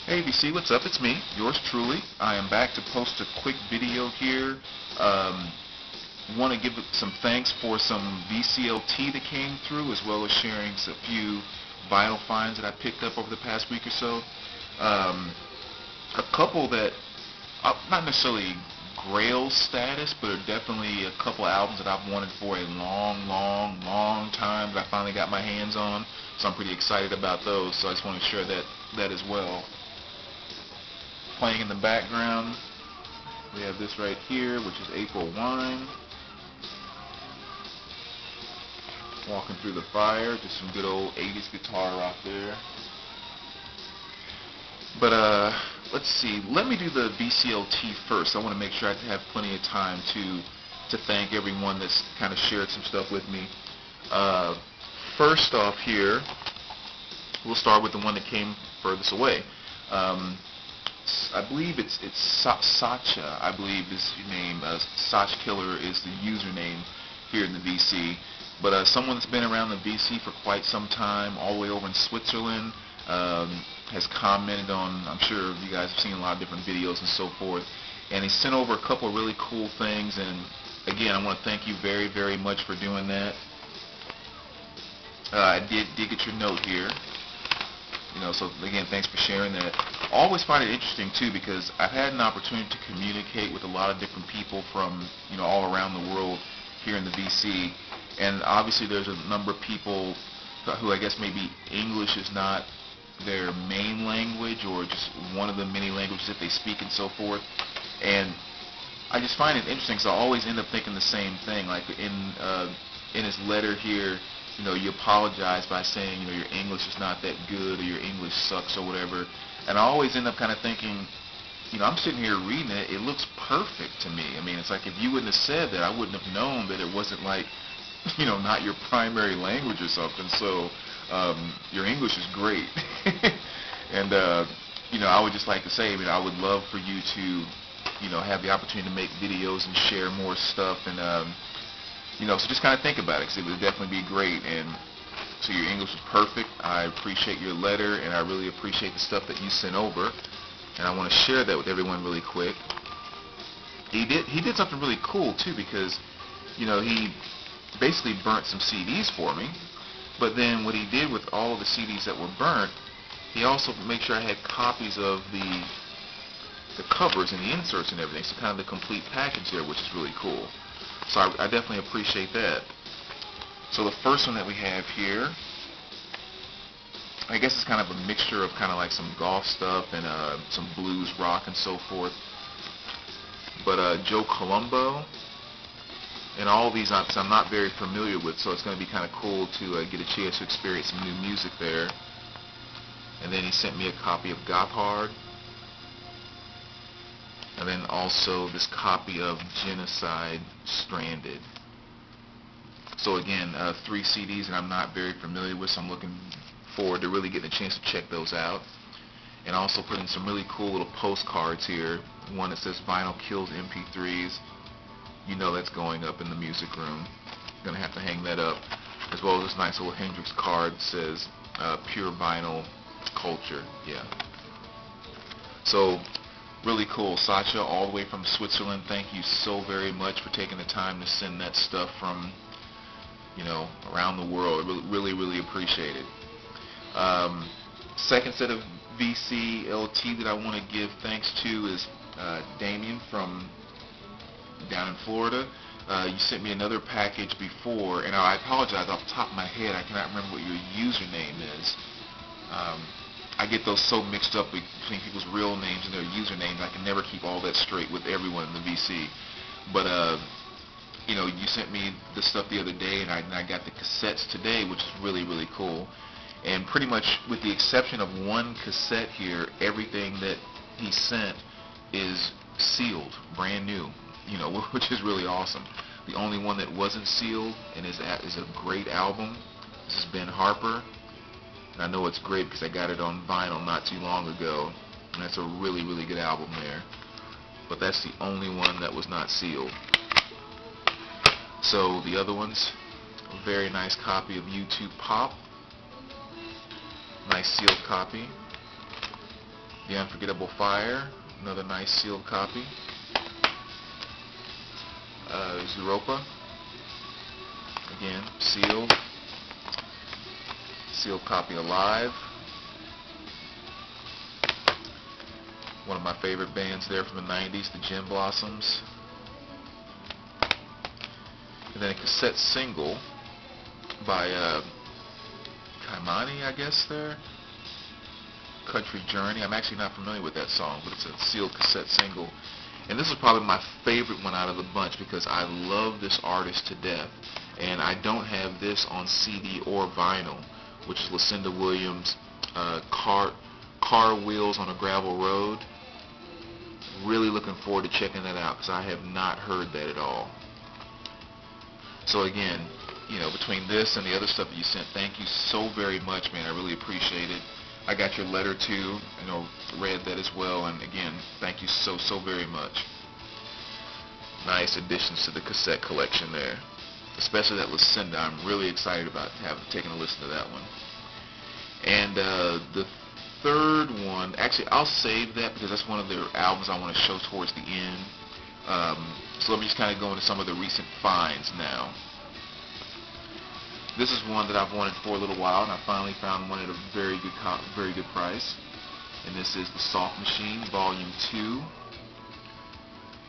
Hey VC, what's up? It's me, yours truly. I am back to post a quick video here. Um, Want to give some thanks for some VCLT that came through, as well as sharing a few vinyl finds that I picked up over the past week or so. Um, a couple that, not necessarily Grail status, but are definitely a couple albums that I've wanted for a long time that I finally got my hands on. So I'm pretty excited about those. So I just want to share that as well. Playing in the background, we have this right here, which is April Wine. Walking Through the Fire, just some good old 80s guitar rock there. But let's see, let me do the VCLT first. I want to make sure I have plenty of time to thank everyone that's kind of shared some stuff with me. First off here, we'll start with the one that came furthest away. I believe it's Sacha, I believe is your name. Sach Killer is the username here in the VC. But someone that's been around the VC for quite some time, all the way over in Switzerland, has commented on, I'm sure you guys have seen a lot of different videos and so forth, and he sent over a couple of really cool things, and again, I want to thank you very much for doing that. I did get your note here. So again, thanks for sharing that. I always find it interesting too, because I've had an opportunity to communicate with a lot of different people from all around the world here in the VC, and obviously there's a number of people who I guess maybe English is not their main language, or just one of the many languages that they speak and so forth. And I just find it interesting, because I always end up thinking the same thing. Like in his letter here, you apologize by saying, your English is not that good, or your English sucks, or whatever. And I always end up kind of thinking, I'm sitting here reading it, it looks perfect to me. I mean, it's like if you wouldn't have said that, I wouldn't have known that it wasn't like, not your primary language or something. So, your English is great. And, I would just like to say, I would love for you to, have the opportunity to make videos and share more stuff, and, so just kind of think about it, because it would definitely be great. And so your English is perfect. I appreciate your letter, and I really appreciate the stuff that you sent over. And I want to share that with everyone really quick. He did something really cool too, because he basically burnt some CDs for me. But then what he did with all of the CDs that were burnt, he also made sure I had copies of the covers and the inserts and everything. So kind of the complete package there, which is really cool. So I definitely appreciate that. So the first one that we have here, I guess it's kind of a mixture of kind of like some golf stuff and some blues rock and so forth. But Joe Colombo, and all these I'm not very familiar with, so it's going to be kind of cool to get a chance to experience some new music there. And then he sent me a copy of Gotthard, and then also this copy of Genocide Stranded. So again, 3 CDs that I'm not very familiar with, so I'm looking forward to really getting a chance to check those out. And also putting some really cool little postcards here. One that says Vinyl Kills MP3s. That's going up in the music room. Gonna have to hang that up. As well as this nice little Hendrix card that says Pure Vinyl Culture. Yeah. So really cool. Sacha, all the way from Switzerland, thank you so very much for taking the time to send that stuff from around the world. Really appreciate it. Second set of VCLT that I want to give thanks to is Damien from down in Florida. You sent me another package before, and I apologize, off the top of my head I cannot remember what your username is. I get those so mixed up between people's real names and their usernames. I can never keep all that straight with everyone in the VC. But you sent me the stuff the other day, and I got the cassettes today, which is really cool. And pretty much with the exception of one cassette here, everything that he sent is sealed, brand new, which is really awesome. The only one that wasn't sealed and is a great album, this is Ben Harper. And I know it's great because I got it on vinyl not too long ago, and that's a really good album there. But that's the only one that was not sealed. So the other ones, a very nice copy of YouTube Pop, nice sealed copy. The Unforgettable Fire, another nice sealed copy. Europa, again, sealed. Sealed copy Alive. One of my favorite bands there from the 90s, the Gin Blossoms. And then a cassette single by Kaimani, I guess there. Country Journey. I'm actually not familiar with that song, but it's a sealed cassette single. And this is probably my favorite one out of the bunch because I love this artist to death. And I don't have this on CD or vinyl, which is Lucinda Williams' Car Wheels on a Gravel Road. Really looking forward to checking that out because I have not heard that at all. So again, you know, between this and the other stuff that you sent, thank you so very much, man. I really appreciate it. I got your letter too, you know, read that as well, and again, thank you so very much. Nice additions to the cassette collection there, especially that Lucinda. I'm really excited about taking a listen to that one. And the third one, actually, I'll save that because that's one of their albums I want to show towards the end. So let me just kind of go into some of the recent finds now. This is one that I've wanted for a little while, and I finally found one at a very good price. And this is the Soft Machine, Volume 2.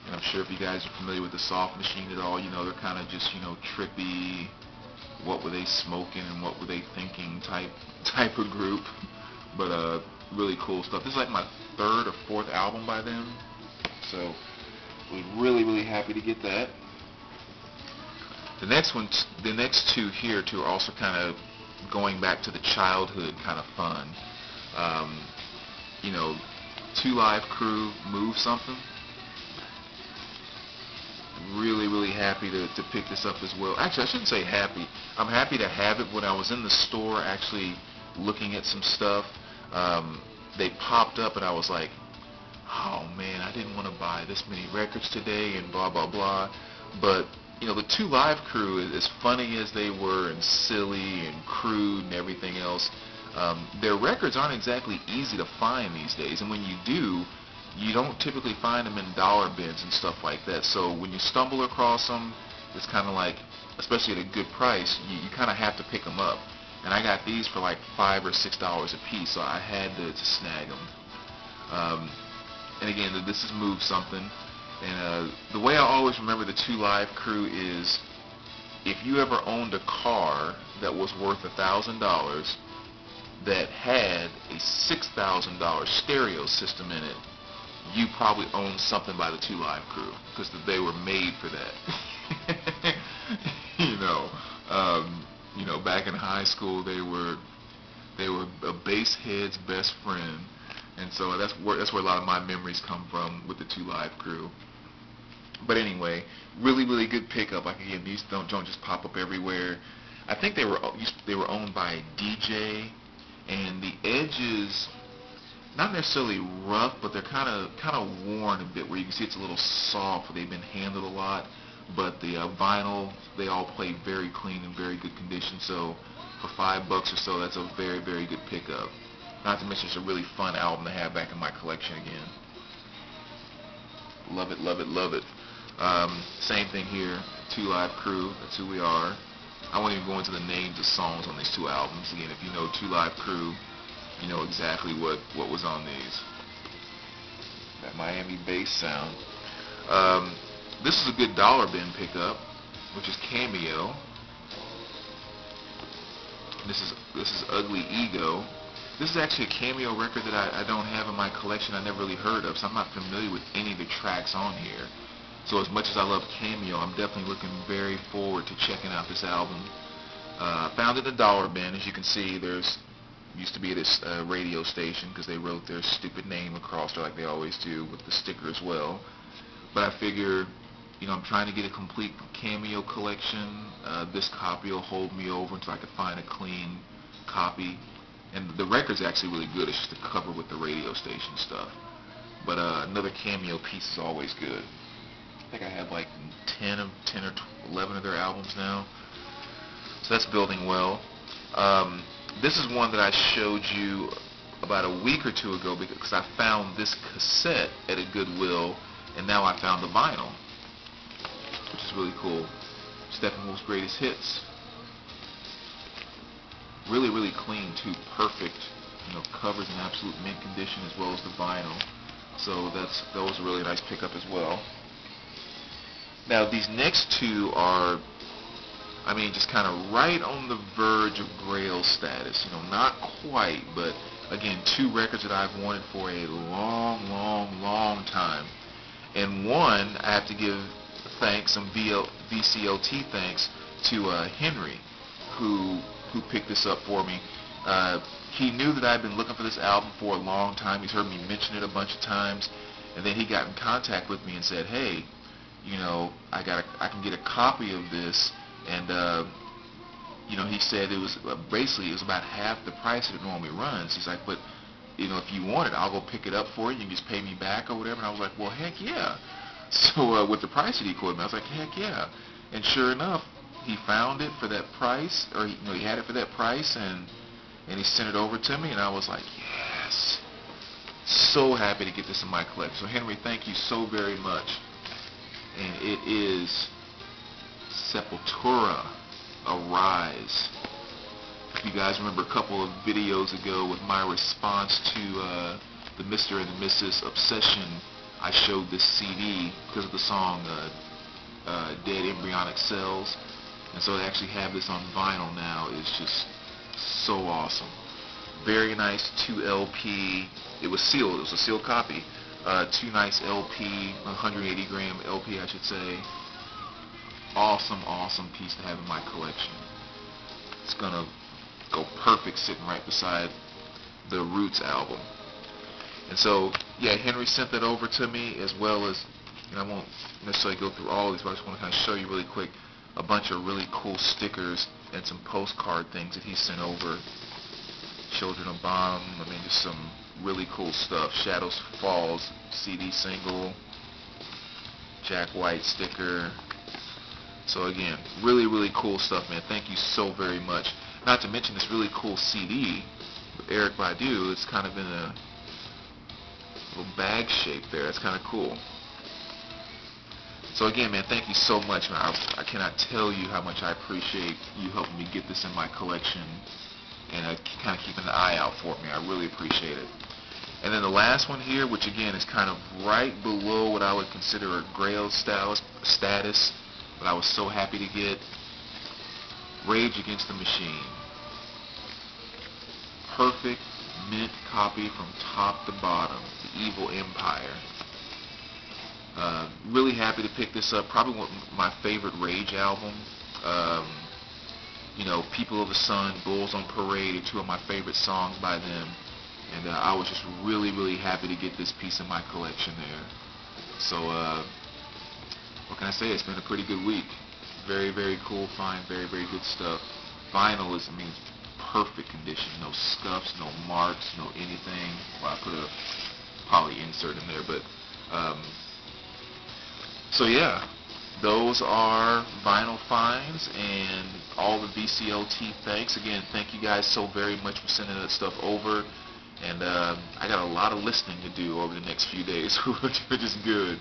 And I'm sure if you guys are familiar with the Soft Machine at all, you know they're kind of just, you know, trippy, what were they smoking and what were they thinking type of group. But really cool stuff. This is like my third or fourth album by them, so was really happy to get that. The next two here too are also kind of going back to the childhood kind of fun. You know, Two Live Crew, Move Something. Really happy to pick this up as well. Actually, I shouldn't say happy. I'm happy to have it. When I was in the store actually looking at some stuff, they popped up and I was like, oh man, I didn't want to buy this many records today and blah blah. But you know, the Two Live Crew, as funny as they were and silly and crude and everything else, their records aren't exactly easy to find these days. And when you do, you don't typically find them in dollar bins and stuff like that. So when you stumble across them, it's kind of like, especially at a good price, you kind of have to pick them up. And I got these for like $5 or $6 a piece, so I had to snag them. And again, this is Move Something. And the way I always remember the Two Live Crew is, if you ever owned a car that was worth $1,000 that had a $6,000 stereo system in it, you probably owned something by the Two Live Crew because they were made for that. You know, back in high school, they were a bass head's best friend. And so that's where a lot of my memories come from with the Two Live Crew. But anyway, really good pickup. Like again, these don't just pop up everywhere. I think they were owned by a DJ, and the edges, not necessarily rough, but they're kind of worn a bit, where you can see it's a little soft. They've been handled a lot, but the vinyl, they all play very clean and very good condition. So for $5 or so, that's a very good pickup. Not to mention it's a really fun album to have back in my collection again. Love it. Same thing here, Two Live Crew, that's who we are. I won't even go into the names of songs on these two albums. Again, if you know Two Live Crew, you know exactly what was on these. That Miami bass sound. This is a good dollar bin pickup, which is Cameo. This is Ugly Ego. This is actually a Cameo record that I don't have in my collection. I never really heard of, so I'm not familiar with any of the tracks on here. So as much as I love Cameo, I'm definitely looking very forward to checking out this album. Found it in a dollar bin. As you can see, there's used to be this radio station because they wrote their stupid name across there like they always do with the sticker as well. But I figure, you know, I'm trying to get a complete Cameo collection. This copy will hold me over until I can find a clean copy. And the record's actually really good. It's just the cover with the radio station stuff. But another Cameo piece is always good. I think I have like 10 or 11 of their albums now. So that's building well. This is one that I showed you about a week or two ago because I found this cassette at a Goodwill, and now I found the vinyl, which is really cool. Steppenwolf's Greatest Hits. Really, really clean too. Perfect. Covers in absolute mint condition as well as the vinyl. So that was a really nice pickup as well. Now these next two are, just kind of right on the verge of Grail status. Not quite, but again, two records that I've wanted for a long, long, long time. And one, I have to give thanks, some VCLT thanks to Henry, who picked this up for me. He knew that I'd been looking for this album for a long time. He's heard me mention it a bunch of times, and then he got in contact with me and said, "Hey, I can get a copy of this," and he said it was basically about half the price that it normally runs. He's like, "But if you want it, I'll go pick it up for you. You can just pay me back or whatever." And I was like, "Well, heck yeah!" So with the price that he quoted me, I was like, "Heck yeah!" And sure enough, he found it for that price, or he had it for that price, and he sent it over to me, and I was like, yes, so happy to get this in my collection. So Henry, thank you so very much. And it is Sepultura, Arise. If you guys remember a couple of videos ago with my response to the Mr. and the Mrs. Obsession, I showed this CD because of the song Dead Embryonic Cells. And so to actually have this on vinyl now is just so awesome. Very nice 2 LP. It was sealed. It was a sealed copy. 2 nice LP, 180 gram LP, I should say. Awesome, awesome piece to have in my collection. It's gonna go perfect sitting right beside the Roots album. And so, yeah, Henry sent that over to me, as well as, I won't necessarily go through all of these, but I just want to kind of show you really quick a bunch of really cool stickers and some postcard things that he sent over. Children of Bodom, just some really cool stuff. Shadows Falls CD single, Jack White sticker. So again, really, really cool stuff, man. Thank you so very much. Not to mention this really cool CD with Eric Badu. It's kind of in a little bag shape there. It's kind of cool. So again, man, thank you so much, man. I cannot tell you how much I appreciate you helping me get this in my collection and kind of keeping an eye out for me. I really appreciate it. And then the last one here, which again is kind of right below what I would consider a Grail status, but I was so happy to get, Rage Against the Machine. Perfect mint copy from top to bottom. The Evil Empire. Really happy to pick this up. Probably one of my favorite Rage album. People of the Sun, Bulls on Parade are two of my favorite songs by them. And I was just really, really happy to get this piece in my collection there. So, what can I say? It's been a pretty good week. Very, very cool find. Very, very good stuff. Vinyl is, perfect condition. No scuffs, no marks, no anything. Well, I put a poly insert in there, but so yeah, those are vinyl finds and all the VCLT thanks. Again, thank you guys so very much for sending that stuff over. And I got a lot of listening to do over the next few days, which is good.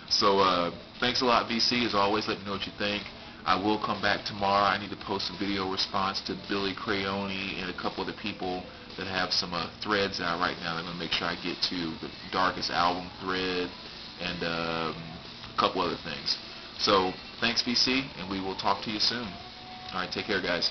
So thanks a lot, VC. As always, let me know what you think. I will come back tomorrow. I need to post a video response to Billy Crayoni and a couple of the people that have some threads out right now. I'm going to make sure I get to the Darkest Album thread and a couple other things. So thanks, VC, and we will talk to you soon. All right, take care, guys.